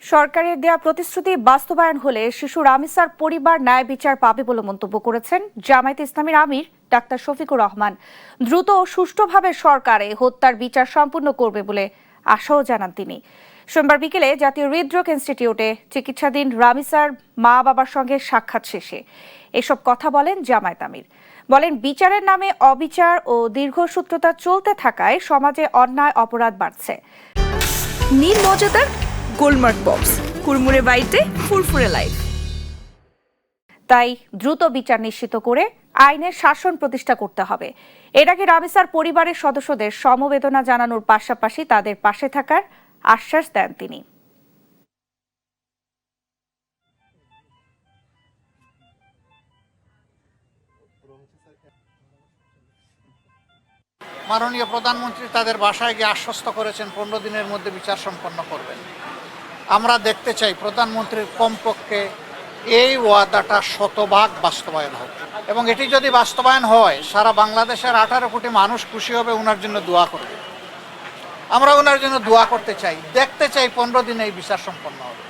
সরকারের দেয়া প্রতিশ্রুতি বাস্তবায়ন হলে শিশু রামিসার পরিবার ন্যায় বিচার পাবে বলে মন্তব্য করেছেন জামায়াতে ইসলামীর আমির ডাক্তার শফিকুর রহমান। দ্রুত ও সুষ্ঠুভাবে সরকার এই হত্যার বিচার সম্পূর্ণ করবে বলে আশাও জানান তিনি। সোমবার বিকেলে জাতীয় হৃদরোগ ইনস্টিটিউটে চিকিৎসাধীন রামিসার মা বাবার সঙ্গে সাক্ষাৎ শেষে এসব কথা বলেন জামায়াত আমির। বলেন, বিচারের নামে অবিচার ও দীর্ঘসূত্রতা চলতে থাকায় সমাজে অন্যায় অপরাধ বাড়ছে। নীল মজাদার গোলমার্ক বক্স, কুড়মুড়ে বাইটে ফুরফুরে লাইফ। তাই দ্রুত বিচার নিশ্চিত করে আইনের শাসন প্রতিষ্ঠা করতে হবে। এর আগে রামিসার পরিবারের সদস্যদের সমবেদনা জানানোর পাশাপাশি তাদের পাশে থাকার আশ্বাস দেন তিনি। মাননীয় প্রধানমন্ত্রী তাদের বাসায় গিয়ে আশ্বস্ত করেছেন 15 দিনের মধ্যে বিচার সম্পন্ন করবেন। আমরা দেখতে চাই প্রধানমন্ত্রীর কমপক্ষে এই ওয়াদাটা শতভাগ বাস্তবায়ন হোক, এবং এটি যদি বাস্তবায়ন হয় সারা বাংলাদেশের 18 কোটি মানুষ খুশি হবে, ওনার জন্য দোয়া করবে। আমরা ওনার জন্য দোয়া করতে চাই, দেখতে চাই 15 দিনে এই বিচার সম্পন্ন হবে।